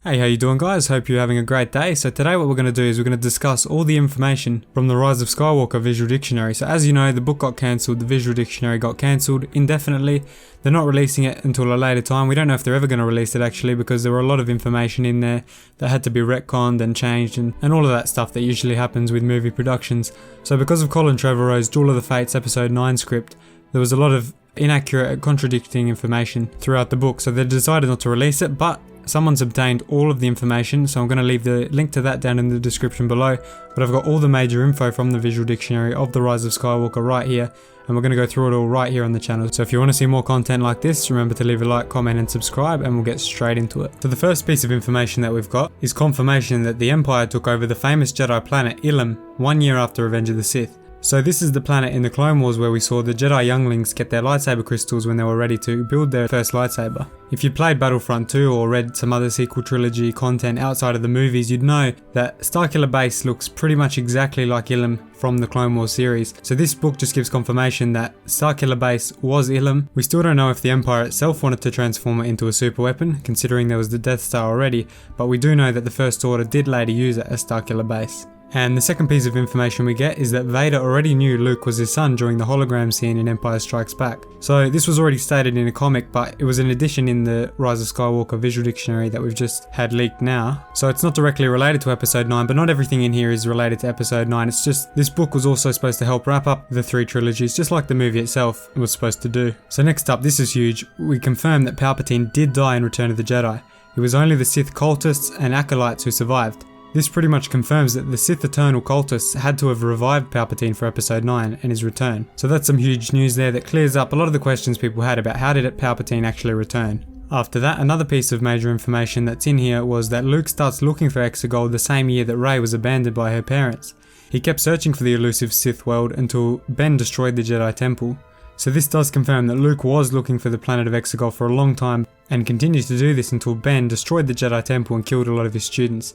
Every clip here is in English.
Hey, how you doing guys? Hope you're having a great day. So today what we're going to do is we're going to discuss all the information from the Rise of Skywalker visual dictionary. So as you know, the book got cancelled, the visual dictionary got cancelled indefinitely. They're not releasing it until a later time. We don't know if they're ever going to release it actually, because there were a lot of information in there that had to be retconned and changed and all of that stuff that usually happens with movie productions. So because of Colin Trevorrow's Duel of the Fates episode 9 script, there was a lot of inaccurate, contradicting information throughout the book. So they decided not to release it, but someone's obtained all of the information, so I'm going to leave the link to that down in the description below. But I've got all the major info from the visual dictionary of the Rise of Skywalker right here, and we're going to go through it all right here on the channel. So if you want to see more content like this, remember to leave a like, comment and subscribe, and we'll get straight into it. So the first piece of information that we've got is confirmation that the Empire took over the famous Jedi planet Ilum 1 year after Revenge of the Sith. So this is the planet in the Clone Wars where we saw the Jedi younglings get their lightsaber crystals when they were ready to build their first lightsaber. If you played Battlefront 2 or read some other sequel trilogy content outside of the movies, you'd know that Starkiller Base looks pretty much exactly like Ilum from the Clone Wars series. So this book just gives confirmation that Starkiller Base was Ilum. We still don't know if the Empire itself wanted to transform it into a super weapon, considering there was the Death Star already, but we do know that the First Order did later use it as Starkiller Base. And the second piece of information we get is that Vader already knew Luke was his son during the hologram scene in Empire Strikes Back. So this was already stated in a comic, but it was an addition in the Rise of Skywalker visual dictionary that we've just had leaked now. So it's not directly related to episode 9, but not everything in here is related to episode 9. It's just this book was also supposed to help wrap up the 3 trilogies, just like the movie itself was supposed to do. So next up, this is huge. We confirm that Palpatine did die in Return of the Jedi. It was only the Sith cultists and acolytes who survived. This pretty much confirms that the Sith Eternal cultists had to have revived Palpatine for episode 9 and his return. So that's some huge news there that clears up a lot of the questions people had about how did Palpatine actually return. After that, another piece of major information that's in here was that Luke starts looking for Exegol the same year that Rey was abandoned by her parents. He kept searching for the elusive Sith world until Ben destroyed the Jedi Temple. So this does confirm that Luke was looking for the planet of Exegol for a long time and continues to do this until Ben destroyed the Jedi Temple and killed a lot of his students.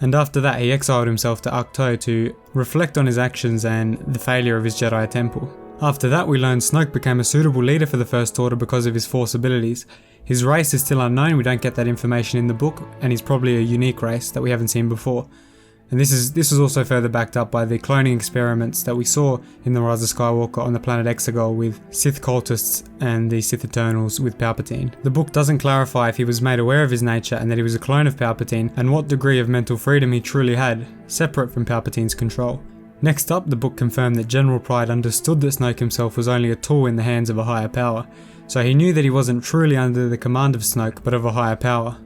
And after that, he exiled himself to Ahch-To to reflect on his actions and the failure of his Jedi Temple. After that, we learned Snoke became a suitable leader for the First Order because of his Force abilities. His race is still unknown, we don't get that information in the book, and he's probably a unique race that we haven't seen before. And this is also further backed up by the cloning experiments that we saw in the Rise of Skywalker on the planet Exegol with Sith cultists and the Sith Eternals with Palpatine. The book doesn't clarify if he was made aware of his nature and that he was a clone of Palpatine and what degree of mental freedom he truly had, separate from Palpatine's control. Next up, the book confirmed that General Pryde understood that Snoke himself was only a tool in the hands of a higher power, so he knew that he wasn't truly under the command of Snoke but of a higher power.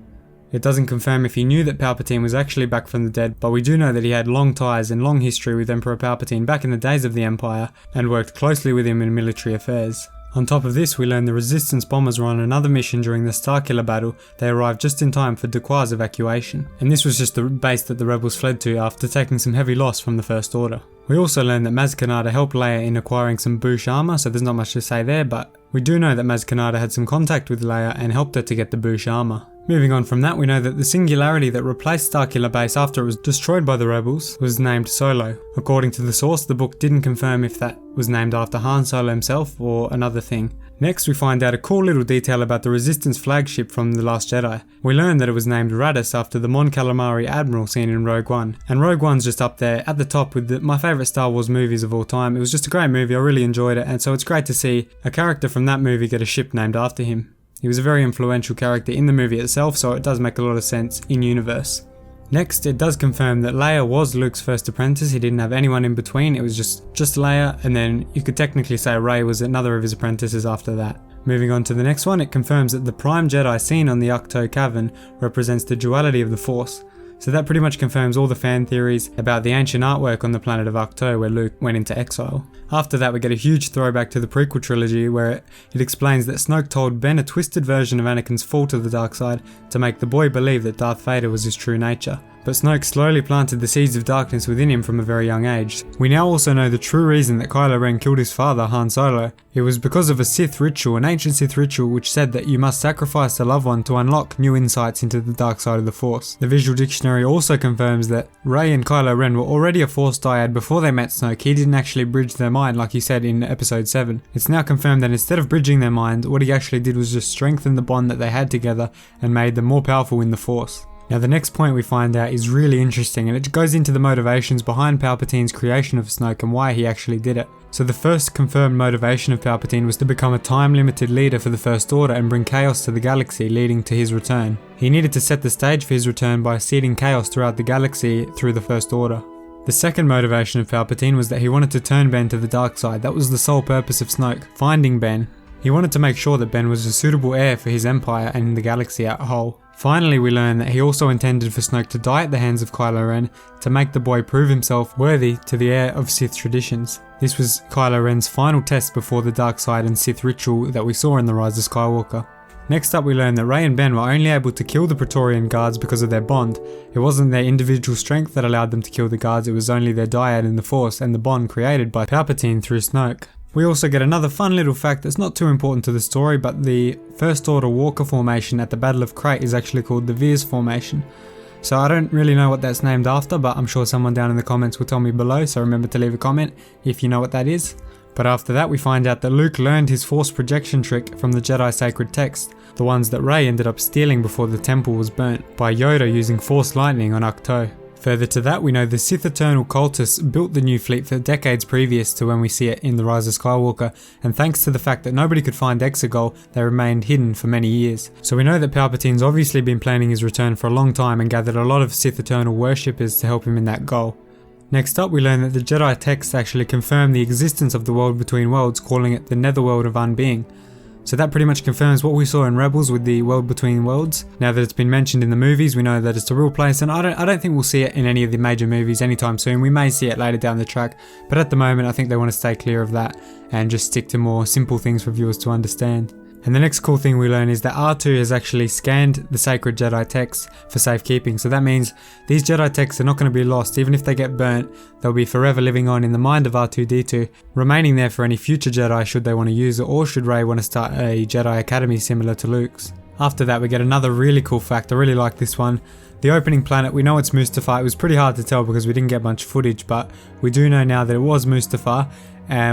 It doesn't confirm if he knew that Palpatine was actually back from the dead, but we do know that he had long ties and long history with Emperor Palpatine back in the days of the Empire and worked closely with him in military affairs. On top of this, we learn the Resistance bombers were on another mission during the Starkiller battle. They arrived just in time for Dooku's evacuation, and this was just the base that the rebels fled to after taking some heavy loss from the First Order. We also learned that Maz Kanata helped Leia in acquiring some Boushh armor, so there's not much to say there, but we do know that Maz Kanata had some contact with Leia and helped her to get the Boushh armor. Moving on from that, we know that the singularity that replaced Starkiller Base after it was destroyed by the rebels was named Solo. According to the source, the book didn't confirm if that was named after Han Solo himself or another thing. Next, we find out a cool little detail about the Resistance flagship from The Last Jedi. We learn that it was named Raddus after the Mon Calamari Admiral seen in Rogue One. And Rogue One's just up there at the top with my favourite Star Wars movies of all time. It was just a great movie, I really enjoyed it, and so it's great to see a character from that movie get a ship named after him. He was a very influential character in the movie itself, so it does make a lot of sense in universe. Next, it does confirm that Leia was Luke's first apprentice. He didn't have anyone in between, it was just Leia, and then you could technically say Rey was another of his apprentices after that. Moving on to the next one, it confirms that the Prime Jedi seen on the Ahch-To cavern represents the duality of the Force. So that pretty much confirms all the fan theories about the ancient artwork on the planet of Ahch-To where Luke went into exile. After that, we get a huge throwback to the prequel trilogy where it explains that Snoke told Ben a twisted version of Anakin's fall to the dark side to make the boy believe that Darth Vader was his true nature. But Snoke slowly planted the seeds of darkness within him from a very young age. We now also know the true reason that Kylo Ren killed his father, Han Solo. It was because of a Sith ritual, an ancient Sith ritual which said that you must sacrifice a loved one to unlock new insights into the dark side of the Force. The visual dictionary also confirms that Rey and Kylo Ren were already a Force dyad before they met Snoke. He didn't actually bridge their mind like he said in episode 7. It's now confirmed that instead of bridging their mind, what he actually did was just strengthen the bond that they had together and made them more powerful in the Force. Now the next point we find out is really interesting, and it goes into the motivations behind Palpatine's creation of Snoke and why he actually did it. So the first confirmed motivation of Palpatine was to become a time-limited leader for the First Order and bring chaos to the galaxy, leading to his return. He needed to set the stage for his return by seeding chaos throughout the galaxy through the First Order. The second motivation of Palpatine was that he wanted to turn Ben to the dark side. That was the sole purpose of Snoke, finding Ben. He wanted to make sure that Ben was a suitable heir for his empire and the galaxy as a whole. Finally, we learn that he also intended for Snoke to die at the hands of Kylo Ren to make the boy prove himself worthy to the heir of Sith traditions. This was Kylo Ren's final test before the dark side and Sith ritual that we saw in the Rise of Skywalker. Next up, we learn that Rey and Ben were only able to kill the Praetorian guards because of their bond. It wasn't their individual strength that allowed them to kill the guards, it was only their dyad in the Force and the bond created by Palpatine through Snoke. We also get another fun little fact that's not too important to the story, but the First Order Walker formation at the Battle of Crate is actually called the Veers formation. So I don't really know what that's named after, but I'm sure someone down in the comments will tell me below, so remember to leave a comment if you know what that is. But after that we find out that Luke learned his Force projection trick from the Jedi sacred text, the ones that Rey ended up stealing before the temple was burnt, by Yoda using Force lightning on Ahch-To. Further to that, we know the Sith Eternal cultists built the new fleet for decades previous to when we see it in the Rise of Skywalker, and thanks to the fact that nobody could find Exegol, they remained hidden for many years. So we know that Palpatine's obviously been planning his return for a long time and gathered a lot of Sith Eternal worshippers to help him in that goal. Next up, we learn that the Jedi texts actually confirm the existence of the world between worlds, calling it the Netherworld of Unbeing. So that pretty much confirms what we saw in Rebels with the world between worlds. Now that it's been mentioned in the movies, we know that it's a real place, and I don't think we'll see it in any of the major movies anytime soon. We may see it later down the track, but at the moment I think they want to stay clear of that and just stick to more simple things for viewers to understand. And the next cool thing we learn is that R2 has actually scanned the sacred Jedi texts for safekeeping. So that means these Jedi texts are not going to be lost. Even if they get burnt, they'll be forever living on in the mind of R2-D2, remaining there for any future Jedi should they want to use it, or should Rey want to start a Jedi Academy similar to Luke's. After that, we get another really cool fact. I really like this one. The opening planet, we know it's Mustafar. It was pretty hard to tell because we didn't get much footage, but we do know now that it was Mustafar,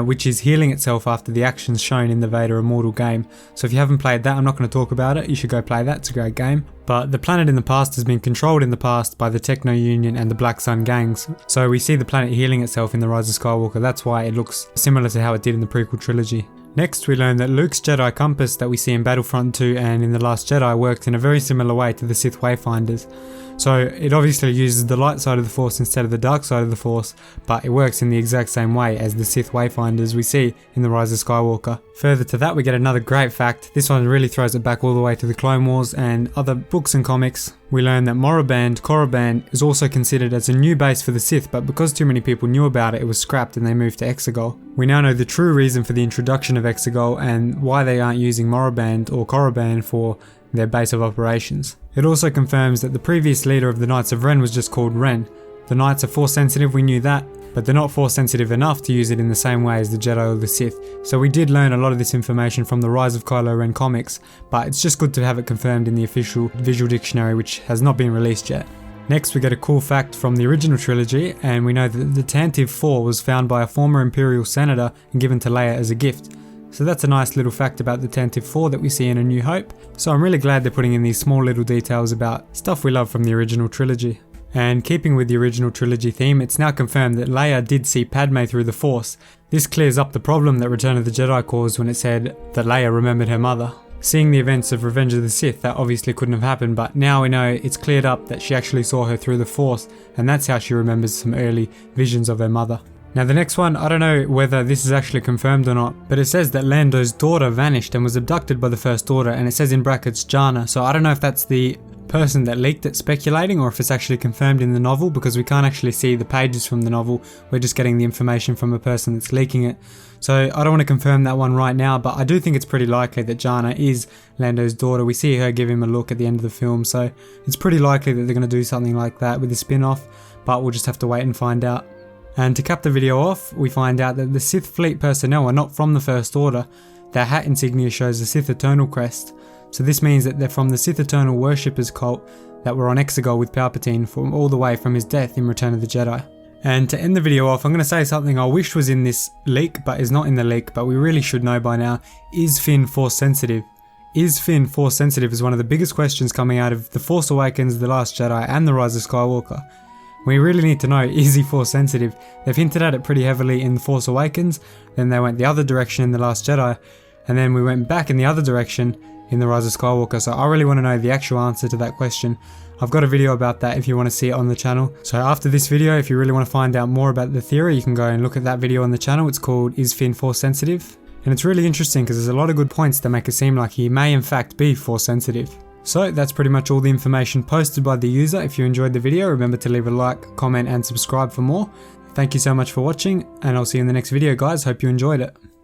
which is healing itself after the actions shown in the Vader Immortal game. So if you haven't played that, I'm not going to talk about it. You should go play that. It's a great game. But the planet in the past has been controlled in the past by the Techno Union and the Black Sun gangs. So we see the planet healing itself in the Rise of Skywalker. That's why it looks similar to how it did in the prequel trilogy. Next, we learn that Luke's Jedi compass that we see in Battlefront 2 and in The Last Jedi worked in a very similar way to the Sith Wayfinders. So it obviously uses the light side of the Force instead of the dark side of the Force, but it works in the exact same way as the Sith Wayfinders we see in The Rise of Skywalker. Further to that, we get another great fact. This one really throws it back all the way to the Clone Wars and other books and comics. We learn that Korriban is also considered as a new base for the Sith, but because too many people knew about it, it was scrapped and they moved to Exegol. We now know the true reason for the introduction of Exegol and why they aren't using Korriban for their base of operations. It also confirms that the previous leader of the Knights of Ren was just called Ren. The Knights are Force sensitive, we knew that, but they're not Force sensitive enough to use it in the same way as the Jedi or the Sith. So we did learn a lot of this information from the Rise of Kylo Ren comics, but it's just good to have it confirmed in the official visual dictionary, which has not been released yet. Next, we get a cool fact from the original trilogy, and we know that the Tantive 4 was found by a former Imperial senator and given to Leia as a gift. So that's a nice little fact about the Tantive 4 that we see in A New Hope. So I'm really glad they're putting in these small little details about stuff we love from the original trilogy. And keeping with the original trilogy theme, it's now confirmed that Leia did see Padme through the Force. This clears up the problem that Return of the Jedi caused when it said that Leia remembered her mother. Seeing the events of Revenge of the Sith, that obviously couldn't have happened, but now we know it's cleared up that she actually saw her through the Force, and that's how she remembers some early visions of her mother. Now the next one, I don't know whether this is actually confirmed or not, but it says that Lando's daughter vanished and was abducted by the First Order, and it says in brackets Jana, so I don't know if that's the person that leaked it speculating or if it's actually confirmed in the novel, because we can't actually see the pages from the novel, we're just getting the information from a person that's leaking it. So I don't want to confirm that one right now, but I do think it's pretty likely that Jana is Lando's daughter. We see her give him a look at the end of the film, so it's pretty likely that they're going to do something like that with the spin-off, but we'll just have to wait and find out. And to cap the video off, we find out that the Sith fleet personnel are not from the First Order. Their hat insignia shows the Sith Eternal crest. So this means that they're from the Sith Eternal Worshippers cult that were on Exegol with Palpatine from all the way from his death in Return of the Jedi. And to end the video off, I'm going to say something I wish was in this leak but is not in the leak, but we really should know by now. Is Finn Force sensitive? Is Finn Force sensitive is one of the biggest questions coming out of The Force Awakens, The Last Jedi and The Rise of Skywalker. We really need to know, is he Force sensitive? They've hinted at it pretty heavily in The Force Awakens, then they went the other direction in The Last Jedi, and then we went back in the other direction in The Rise of Skywalker, so I really want to know the actual answer to that question. I've got a video about that if you want to see it on the channel. So after this video, if you really want to find out more about the theory, you can go and look at that video on the channel. It's called Is Finn Force Sensitive? And it's really interesting because there's a lot of good points that make it seem like he may in fact be Force sensitive. So that's pretty much all the information posted by the user. If you enjoyed the video, remember to leave a like, comment and subscribe for more. Thank you so much for watching, and I'll see you in the next video guys. Hope you enjoyed it.